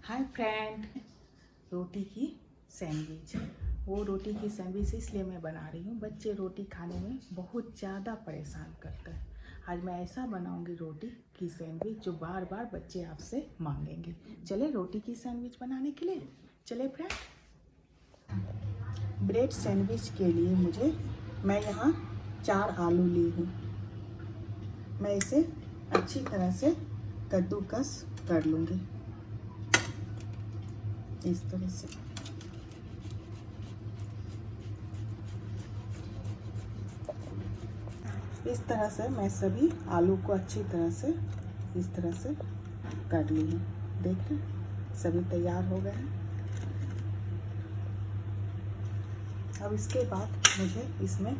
Hi friend, रोटी की sandwich. वो रोटी की सैंडविच इसलिए मैं बना रही हूँ, बच्चे रोटी खाने में बहुत ज़्यादा परेशान करते हैं। आज मैं ऐसा बनाऊँगी रोटी की सैंडविच जो बार बार बच्चे आपसे मांगेंगे। चले रोटी की सैंडविच बनाने के लिए चले फ्रेंड। ब्रेड सैंडविच के लिए मैं यहाँ 4 आलू ली हूँ। मैं इसे अच्छी तरह से कद्दूकस कर लूँगी इस तरह से। इस तरह से मैं सभी आलू को अच्छी तरह से इस तरह से कर ली हूँ। देख रहे सभी तैयार हो गए हैं। अब इसके बाद मुझे इसमें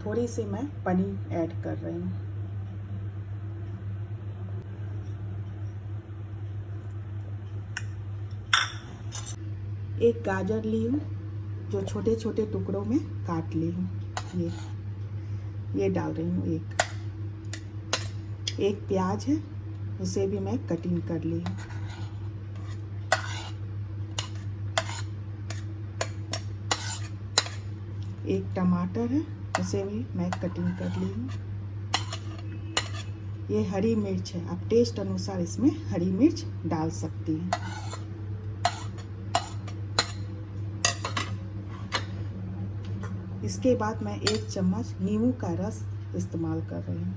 थोड़ी सी मैं पनीर ऐड कर रही हूँ। एक गाजर ली हूँ जो छोटे छोटे टुकड़ों में काट ली हूँ। ये डाल रही हूँ। एक प्याज है, उसे भी मैं कटिंग कर ली हूँ। एक टमाटर है, उसे भी मैं कटिंग कर ली हूँ। ये हरी मिर्च है, आप टेस्ट अनुसार इसमें हरी मिर्च डाल सकती हैं। इसके बाद मैं 1 चम्मच नींबू का रस इस्तेमाल कर रही हूँ।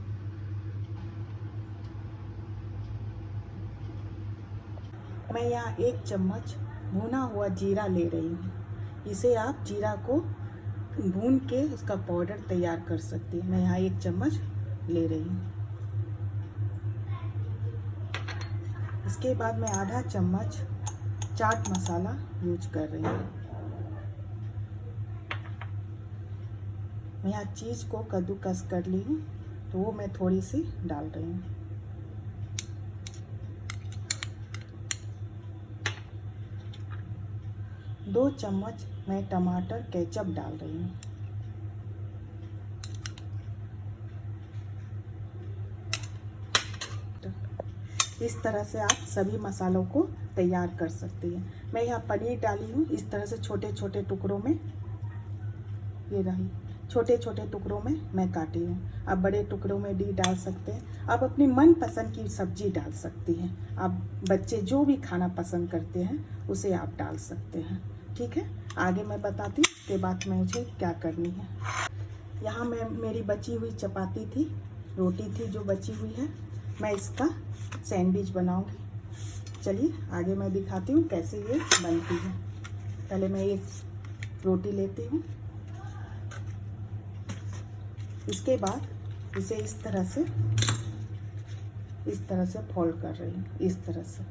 मैं यहाँ 1 चम्मच भुना हुआ जीरा ले रही हूँ। इसे आप जीरा को भून के उसका पाउडर तैयार कर सकती हैं। मैं यहाँ 1 चम्मच ले रही हूँ। इसके बाद मैं आधा चम्मच चाट मसाला यूज कर रही हूँ। मैं यहाँ चीज़ को कद्दूकस कर ली हूँ, तो वो मैं थोड़ी सी डाल रही हूँ। दो चम्मच मैं टमाटर केचप डाल रही हूँ। इस तरह से आप सभी मसालों को तैयार कर सकती हैं। मैं यहाँ पनीर डाली हूँ इस तरह से छोटे छोटे टुकड़ों में। ये रही छोटे छोटे टुकड़ों में मैं काटी हूँ। आप बड़े टुकड़ों में भी डाल सकते हैं। आप अपनी मनपसंद की सब्जी डाल सकती हैं। आप बच्चे जो भी खाना पसंद करते हैं उसे आप डाल सकते हैं। ठीक है, आगे मैं बताती हूँ उसके बाद मुझे क्या करनी है। यहाँ मेरी बची हुई चपाती थी, रोटी थी जो बची हुई है। मैं इसका सैंडविच बनाऊँगी। चलिए आगे मैं दिखाती हूँ कैसे ये बनती है। पहले मैं एक रोटी लेती हूँ। इसके बाद इसे इस तरह से फोल्ड कर रही हूँ। इस तरह से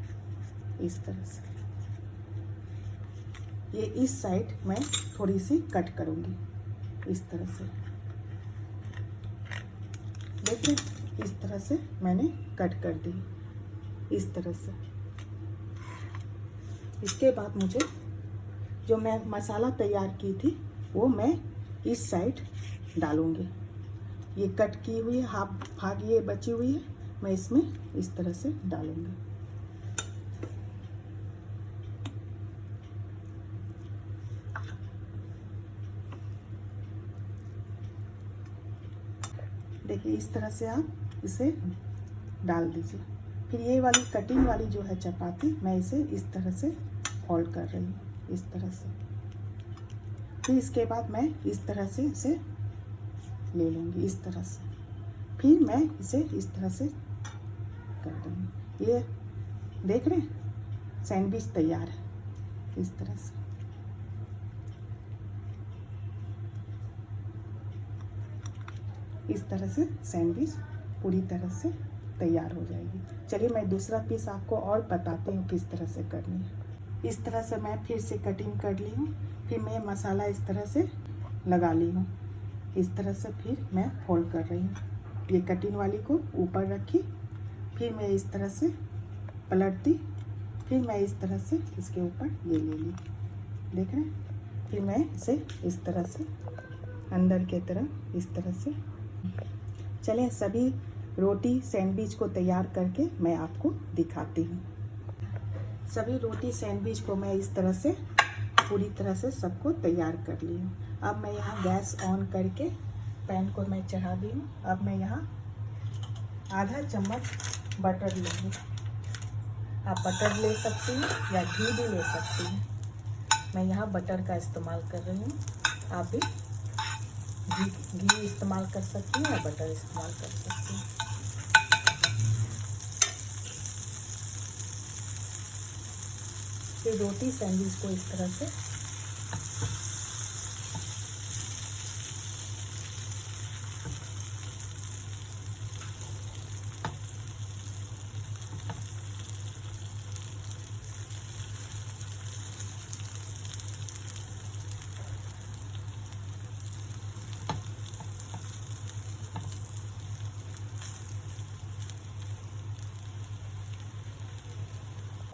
ये इस साइड मैं थोड़ी सी कट करूँगी इस तरह से। देखिए इस तरह से मैंने कट कर दी इस तरह से। इसके बाद मुझे जो मैं मसाला तैयार की थी वो मैं इस साइड डालूँगी। ये कट की हुई हाफ भाग ये बची हुई है, मैं इसमें इस तरह से डालूंगी। देखिए इस तरह से आप इसे डाल दीजिए। फिर ये वाली कटिंग वाली जो है चपाती, मैं इसे इस तरह से फोल्ड कर रही हूँ इस तरह से। फिर इसके बाद मैं इस तरह से इसे ले लूँगी इस तरह से। फिर मैं इसे इस तरह से कर दूँगी। ये देख रहे हैं सैंडविच तैयार है इस तरह से। इस तरह से सैंडविच पूरी तरह से तैयार हो जाएगी। चलिए मैं दूसरा पीस आपको और बताती हूँ किस तरह से करनी है। इस तरह से मैं फिर से कटिंग कर ली हूँ। फिर मैं मसाला इस तरह से लगा ली हूँ इस तरह से। फिर मैं फोल्ड कर रही हूँ। ये कटिंग वाली को ऊपर रखी, फिर मैं इस तरह से पलट दी, फिर मैं इस तरह से इसके ऊपर ये ले ली। देख रहे हैं, फिर मैं इसे इस तरह से अंदर के तरफ इस तरह से। चलें सभी रोटी सैंडविच को तैयार करके मैं आपको दिखाती हूँ। सभी रोटी सैंडविच को मैं इस तरह से पूरी तरह से सबको तैयार कर ली हूँ। अब मैं यहाँ गैस ऑन करके पैन को मैं चढ़ा दी हूँ। अब मैं यहाँ आधा चम्मच बटर लूँगी। आप बटर ले सकती हैं या घी भी ले सकती हैं। मैं यहाँ बटर का इस्तेमाल कर रही हूँ। आप भी घी इस्तेमाल कर सकती हैं या बटर इस्तेमाल कर सकती हैं। फिर रोटी सैंडविच को इस तरह से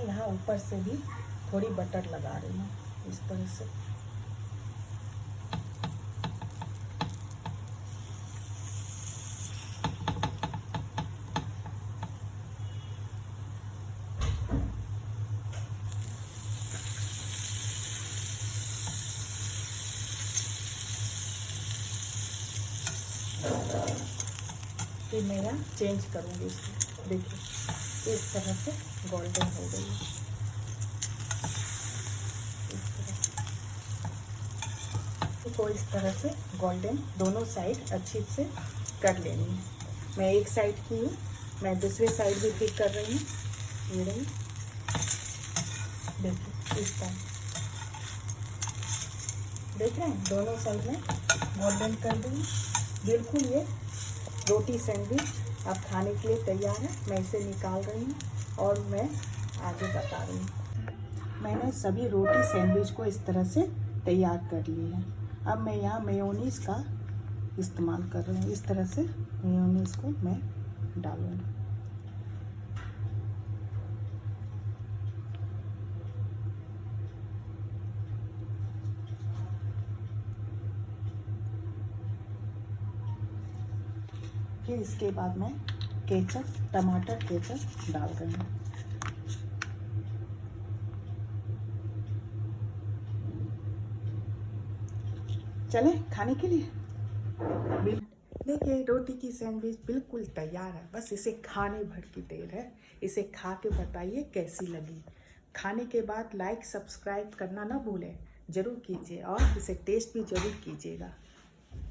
यहाँ ऊपर से भी थोड़ी बटर लगा रही हूँ इस तरह से। फिर मैं यहाँ चेंज करूँगी इसको। देखिए इस तरह से गोल्डन हो गई है। इसको इस तरह से गोल्डन दोनों साइड अच्छी से कर लेनी है। मैं एक साइड की हूँ, मैं दूसरी साइड भी ठीक कर रही हूँ। ये रही, देखिए इस तरह देख रहे हैं, दोनों साइड में गोल्डन कर दूँगी। बिल्कुल ये रोटी सैंडविच अब खाने के लिए तैयार है। मैं इसे निकाल रही हूँ और मैं आगे बता रही हूँ। मैंने सभी रोटी सैंडविच को इस तरह से तैयार कर ली है। अब मैं यहाँ मेयोनीज़ का इस्तेमाल कर रही हूँ। इस तरह से मेयोनीज़ को मैं डालूँगी। फिर इसके बाद मैं केचप, टमाटर केचप डाल रही हूँ। चले खाने के लिए। देखिए रोटी की सैंडविच बिल्कुल तैयार है। बस इसे खाने भर की देर है। इसे खा के बताइए कैसी लगी। खाने के बाद लाइक सब्सक्राइब करना ना भूलें, ज़रूर कीजिए और इसे टेस्ट भी ज़रूर कीजिएगा।